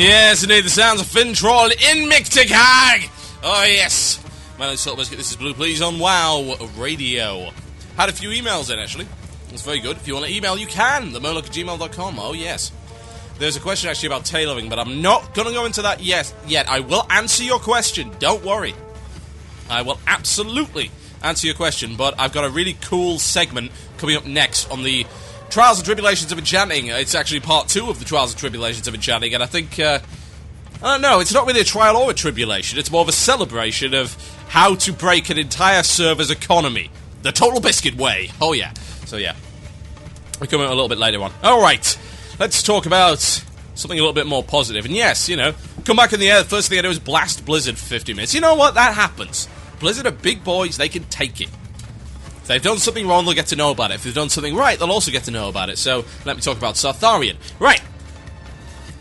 Yes, indeed, the sounds of Finn Troll in Micticag! Oh, yes. My name's Salt Biscuit, this is Blue Please on WoW Radio. Had a few emails in, actually. It's very good. If you want to email, you can. themurloc@gmail.com. Oh, yes. There's a question, actually, about tailoring, but I'm not going to go into that yet. I will answer your question. Don't worry. I will absolutely answer your question, but I've got a really cool segment coming up next on the Trials and Tribulations of Enchanting. It's actually part 2 of the Trials and Tribulations of Enchanting, and I think, I don't know, it's not really a trial or a tribulation, it's more of a celebration of how to break an entire server's economy. The Total Biscuit way. Oh, yeah. So, yeah. We'll come in a little bit later on. Alright, let's talk about something a little bit more positive. And yes, you know, come back in the air, the first thing I do is blast Blizzard for 50 minutes. You know what? That happens. Blizzard are big boys, they can take it. If they've done something wrong, they'll get to know about it. If they've done something right, they'll also get to know about it. So, let me talk about Sartharion. Right.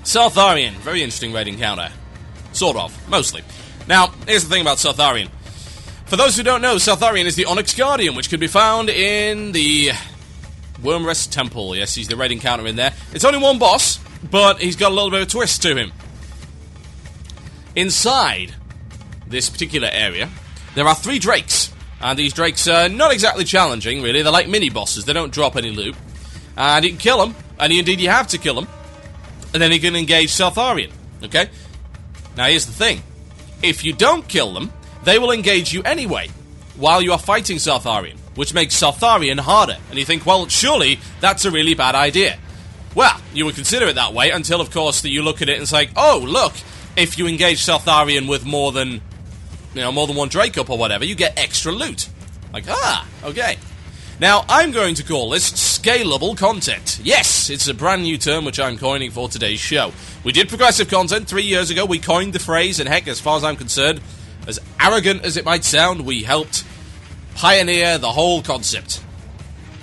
Sartharion. Very interesting raid encounter. Sort of. Mostly. Now, here's the thing about Sartharion. For those who don't know, Sartharion is the Onyx Guardian, which can be found in the Wormrest Temple. Yes, he's the raid encounter in there. It's only one boss, but he's got a little bit of a twist to him. Inside this particular area, there are 3 drakes. And these drakes are not exactly challenging, really. They're like mini-bosses. They don't drop any loot. And you can kill them. And indeed, you have to kill them. And then you can engage Sartharion. Okay? Now, here's the thing. If you don't kill them, they will engage you anyway, while you are fighting Sartharion, which makes Sartharion harder. And you think, well, surely that's a really bad idea. Well, you would consider it that way until, of course, that you look at it and it's like, oh, look, if you engage Sartharion with more than one Drake up or whatever, you get extra loot. Like, okay. Now, I'm going to call this scalable content. Yes, it's a brand new term which I'm coining for today's show. We did progressive content 3 years ago. We coined the phrase, and heck, as far as I'm concerned, as arrogant as it might sound, we helped pioneer the whole concept.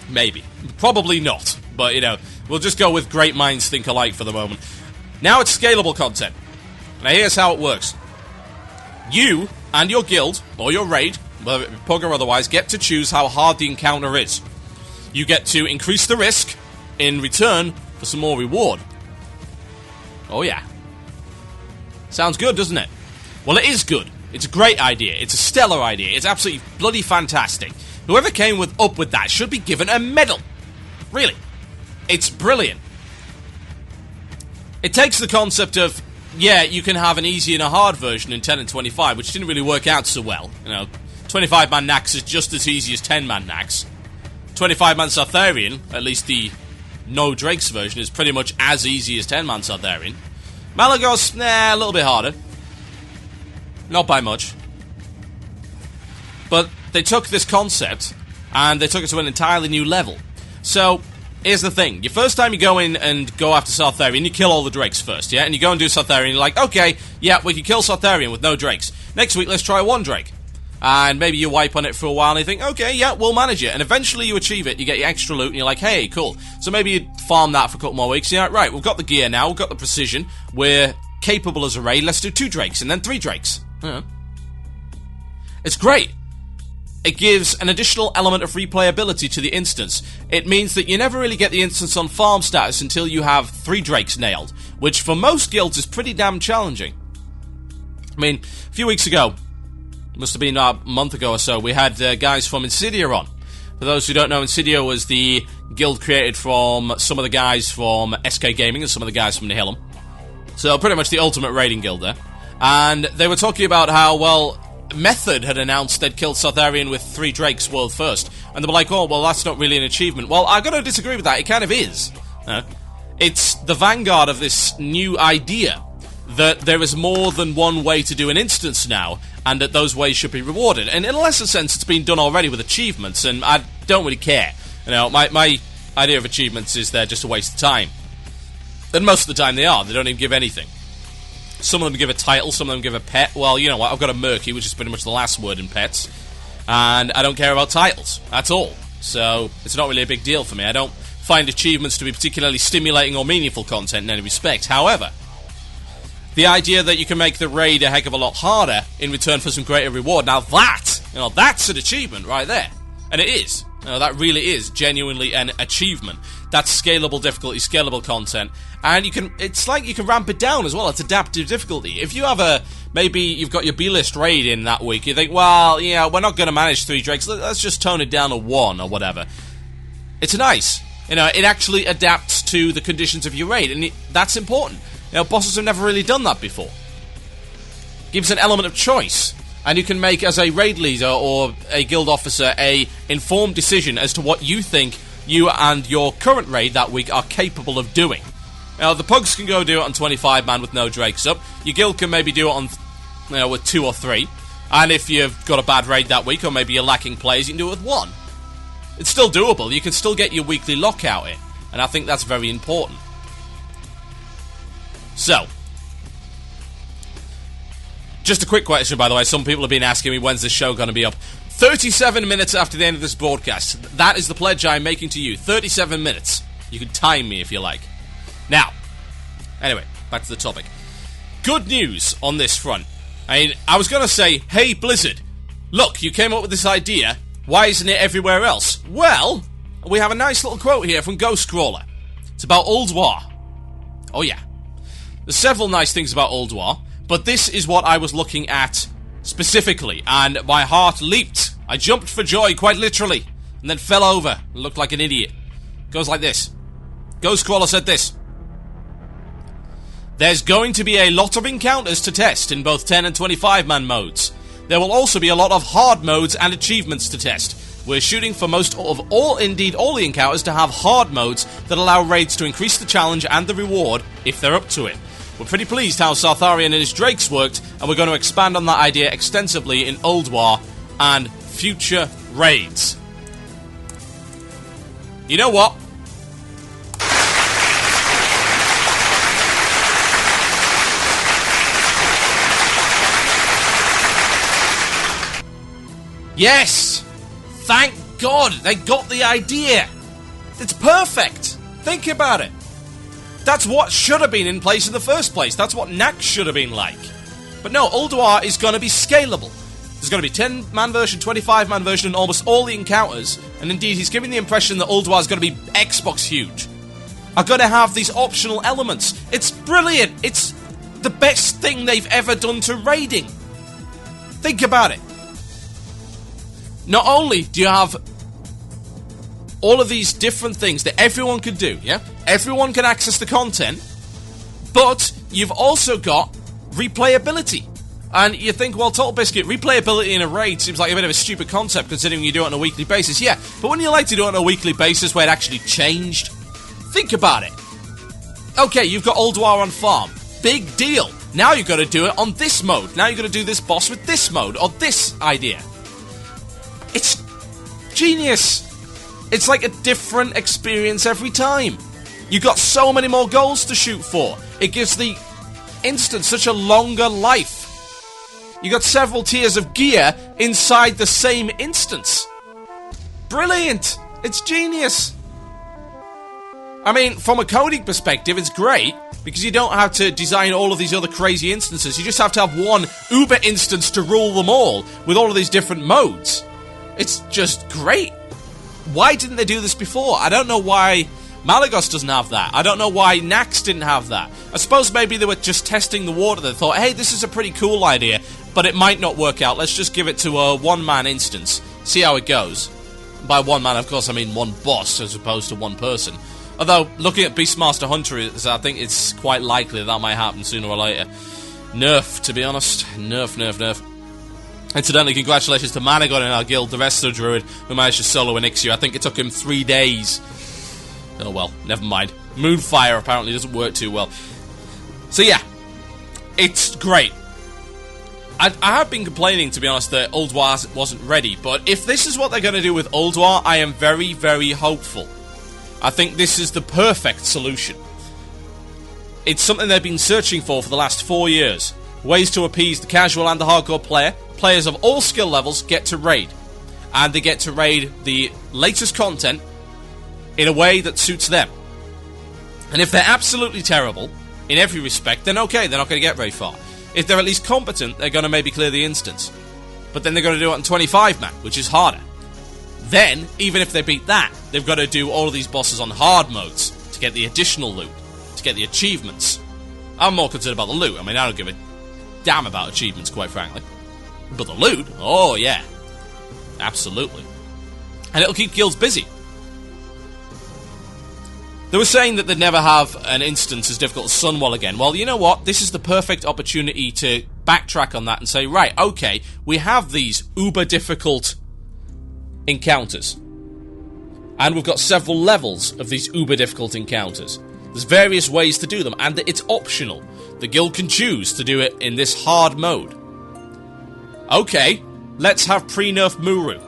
Maybe. Probably not. But, you know, we'll just go with great minds think alike for the moment. Now it's scalable content. Now, here's how it works. You and your guild, or your raid, whether it be Pug or otherwise, get to choose how hard the encounter is. You get to increase the risk in return for some more reward. Oh yeah. Sounds good, doesn't it? Well, it is good. It's a great idea. It's a stellar idea. It's absolutely bloody fantastic. Whoever came up with that should be given a medal. Really. It's brilliant. It takes the concept of, yeah, you can have an easy and a hard version in 10 and 25, which didn't really work out so well. You know, 25-man Nax is just as easy as 10-man Nax. 25-man Sartharion, at least the no Drakes version, is pretty much as easy as 10-man Sartharion. Malagos, a little bit harder. Not by much. But they took this concept, and they took it to an entirely new level. So, here's the thing. Your first time you go in and go after Sartharion, you kill all the Drakes first, yeah? And you go and do Sartharion, you're like, okay, yeah, we can kill Sartharion with no Drakes. Next week, let's try 1 Drake. And maybe you wipe on it for a while and you think, okay, yeah, we'll manage it. And eventually you achieve it, you get your extra loot, and you're like, hey, cool. So maybe you farm that for a couple more weeks. Yeah, right, we've got the gear now, we've got the precision, we're capable as a raid, let's do 2 Drakes, and then 3 Drakes. Yeah. It's great. It gives an additional element of replayability to the instance. It means that you never really get the instance on farm status until you have 3 Drakes nailed, which for most guilds is pretty damn challenging. I mean, a few weeks ago, must have been a month ago or so, we had guys from Insidia on. For those who don't know, Insidia was the guild created from some of the guys from SK Gaming and some of the guys from Nihilum. So pretty much the ultimate raiding guild there. And they were talking about how, well, Method had announced they'd killed Sartharion with 3 Drakes world first. And they were like, oh, well, that's not really an achievement. Well, I've got to disagree with that. It kind of is. It's the vanguard of this new idea that there is more than one way to do an instance now, and that those ways should be rewarded. And in a lesser sense, it's been done already with achievements, and I don't really care. You know, my idea of achievements is they're just a waste of time. And most of the time they are. They don't even give anything. Some of them give a title, some of them give a pet. Well, you know what, I've got a Murky, which is pretty much the last word in pets. And I don't care about titles, at all. So, it's not really a big deal for me. I don't find achievements to be particularly stimulating or meaningful content in any respect. However, the idea that you can make the raid a heck of a lot harder in return for some greater reward, now that, that's an achievement right there. And it is. That really is genuinely an achievement. That's scalable difficulty, scalable content, and it's like you can ramp it down as well. It's adaptive difficulty. If you have maybe you've got your B-list raid in that week, you think, well, yeah, we're not going to manage 3 drakes, let's just tone it down to 1 or whatever. It's nice. It actually adapts to the conditions of your raid, and that's important. Bosses have never really done that before. Gives an element of choice. And you can make, as a raid leader or a guild officer, a informed decision as to what you think you and your current raid that week are capable of doing. The pugs can go do it on 25 man with no drakes up. Your guild can maybe do it on, with 2 or 3. And if you've got a bad raid that week, or maybe you're lacking players, you can do it with 1. It's still doable. You can still get your weekly lockout in. And I think that's very important. So, just a quick question, by the way. Some people have been asking me, when's this show going to be up? 37 minutes after the end of this broadcast. That is the pledge I'm making to you. 37 minutes. You can time me if you like. Now, anyway, back to the topic. Good news on this front. I was going to say, hey, Blizzard, look, you came up with this idea. Why isn't it everywhere else? Well, we have a nice little quote here from Ghostcrawler. It's about Ulduar. Oh, yeah. There's several nice things about Ulduar. But this is what I was looking at specifically, and my heart leaped. I jumped for joy, quite literally, and then fell over and looked like an idiot. Goes like this. Ghostcrawler said this. There's going to be a lot of encounters to test in both 10 and 25 man modes. There will also be a lot of hard modes and achievements to test. We're shooting for most of all the encounters to have hard modes that allow raids to increase the challenge and the reward if they're up to it. We're pretty pleased how Sartharian and his drakes worked, and we're going to expand on that idea extensively in Ulduar and future raids. You know what? Yes! Thank God they got the idea! It's perfect! Think about it! That's what should have been in place in the first place. That's what Nax should have been like. But no, Ulduar is going to be scalable. There's going to be 10-man version, 25-man version, and almost all the encounters. And indeed, he's giving the impression that Ulduar is going to be Xbox huge. Are going to have these optional elements. It's brilliant. It's the best thing they've ever done to raiding. Think about it. Not only do you have all of these different things that everyone can do, yeah? Everyone can access the content, but you've also got replayability. And you think, well, Total Biscuit, replayability in a raid seems like a bit of a stupid concept considering you do it on a weekly basis. Yeah, but wouldn't you like to do it on a weekly basis where it actually changed? Think about it. Okay, you've got Ulduar on farm. Big deal. Now you've got to do it on this mode. Now you've got to do this boss with this mode, or this idea. It's genius. It's like a different experience every time. You've got so many more goals to shoot for. It gives the instance such a longer life. You got several tiers of gear inside the same instance. Brilliant. It's genius. I mean, from a coding perspective, it's great because you don't have to design all of these other crazy instances. You just have to have one Uber instance to rule them all with all of these different modes. It's just great. Why didn't they do this before? I don't know why Malagos doesn't have that. I don't know why Nax didn't have that. I suppose maybe they were just testing the water. They thought, hey, this is a pretty cool idea, but it might not work out. Let's just give it to a one-man instance. See how it goes. By one man, of course, I mean one boss as opposed to one person. Although, looking at Beastmaster Hunter, I think it's quite likely that might happen sooner or later. Nerf, to be honest. Nerf. Incidentally, congratulations to Managon in our guild, the Resto Druid, who managed to solo an Ixia. I think it took him 3 days. Oh well, never mind. Moonfire apparently doesn't work too well. So yeah, it's great. I have been complaining, to be honest, that Ulduar wasn't ready, but if this is what they're going to do with Ulduar, I am very, very hopeful. I think this is the perfect solution. It's something they've been searching for the last 4 years. Ways to appease the casual and the hardcore player. Players of all skill levels get to raid. And they get to raid the latest content in a way that suits them. And if they're absolutely terrible, in every respect, then okay, they're not going to get very far. If they're at least competent, they're going to maybe clear the instance. But then they're going to do it on 25 man, which is harder. Then, even if they beat that, they've got to do all of these bosses on hard modes to get the additional loot, to get the achievements. I'm more concerned about the loot. I mean, I don't give a damn about achievements, quite frankly. But the loot? Oh, yeah. Absolutely. And it'll keep guilds busy. They were saying that they'd never have an instance as difficult as Sunwell again. Well, you know what? This is the perfect opportunity to backtrack on that and say, right, okay, we have these uber difficult encounters. And we've got several levels of these uber difficult encounters. There's various ways to do them, and it's optional. The guild can choose to do it in this hard mode. Okay, let's have pre-nerf Muru.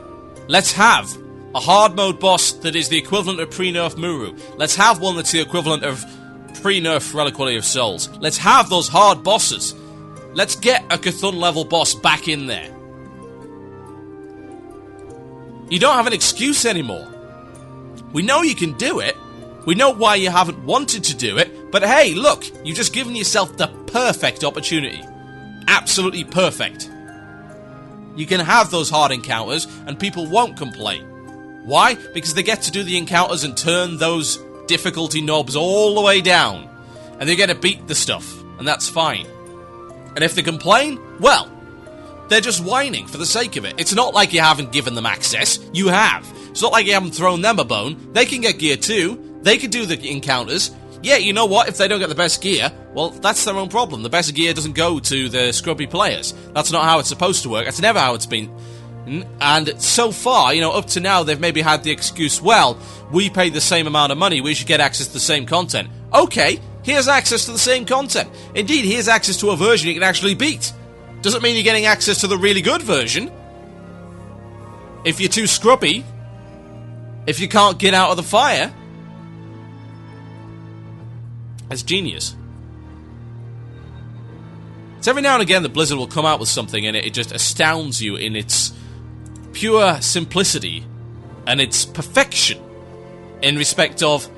Let's have a hard mode boss that is the equivalent of pre-nerf Muru. Let's have one that's the equivalent of pre-nerf Reliquary of Souls. Let's have those hard bosses. Let's get a Cthulhu level boss back in there. You don't have an excuse anymore. We know you can do it. We know why you haven't wanted to do it. But hey, look, you've just given yourself the perfect opportunity. Absolutely perfect. You can have those hard encounters and people won't complain. Why? Because they get to do the encounters and turn those difficulty knobs all the way down. And they get to beat the stuff. And that's fine. And if they complain, well, they're just whining for the sake of it. It's not like you haven't given them access. You have. It's not like you haven't thrown them a bone. They can get gear too. They can do the encounters. Yeah, you know what? If they don't get the best gear, well, that's their own problem. The best gear doesn't go to the scrubby players. That's not how it's supposed to work. That's never how it's been. And so far, up to now, they've maybe had the excuse, well, we pay the same amount of money, we should get access to the same content. Okay, here's access to the same content. Indeed, here's access to a version you can actually beat. Doesn't mean you're getting access to the really good version. If you're too scrubby, if you can't get out of the fire, that's genius. It's every now and again that Blizzard will come out with something and it just astounds you in its pure simplicity and its perfection in respect of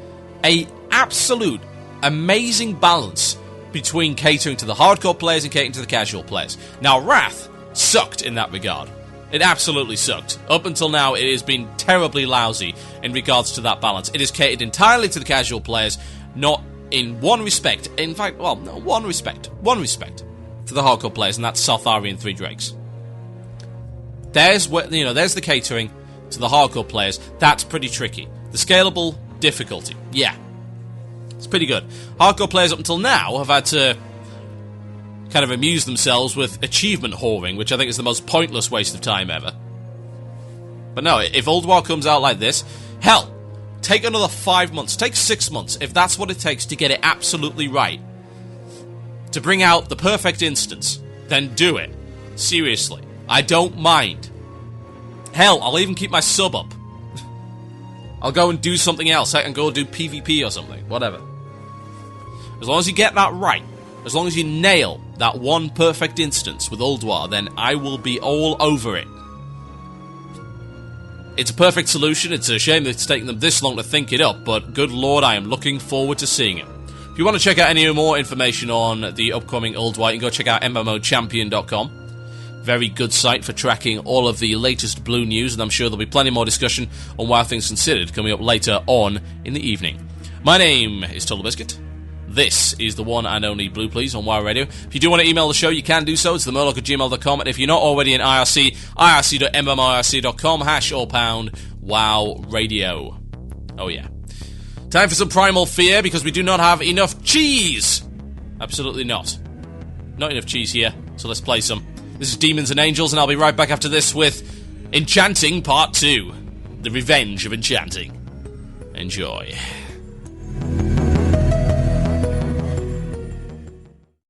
a absolute amazing balance between catering to the hardcore players and catering to the casual players. Now, Wrath sucked in that regard. It absolutely sucked. Up until now, it has been terribly lousy in regards to that balance. It is catered entirely to the casual players, not in one respect. In fact, well, no, one respect. One respect to the hardcore players, and that's Sarthari and Three Drakes. There's where, there's the catering to the hardcore players. That's pretty tricky. The scalable difficulty, yeah, it's pretty good. Hardcore players up until now have had to kind of amuse themselves with achievement whoring, which I think is the most pointless waste of time ever. But no, if Old War comes out like this, hell, take another 5 months, take 6 months, if that's what it takes to get it absolutely right, to bring out the perfect instance, then do it. Seriously. I don't mind. Hell, I'll even keep my sub up. I'll go and do something else. I can go do PvP or something. Whatever. As long as you get that right, as long as you nail that one perfect instance with Ulduar, then I will be all over it. It's a perfect solution. It's a shame that it's taken them this long to think it up, but good lord, I am looking forward to seeing it. If you want to check out any more information on the upcoming Ulduar, you can go check out MMOchampion.com. Very good site for tracking all of the latest blue news, and I'm sure there'll be plenty more discussion on Wild Things Considered coming up later on in the evening. My name is Total Biscuit. This is the one and only Blue Please on WoW Radio. If you do want to email the show, you can do so. It's themurloc@gmail.com, and if you're not already in IRC, irc.mmorc.com, # WoW Radio. Oh yeah. Time for some Primal Fear, because we do not have enough cheese. Absolutely not. Not enough cheese here, so let's play some. This is Demons and Angels, and I'll be right back after this with Enchanting Part 2. The Revenge of Enchanting. Enjoy.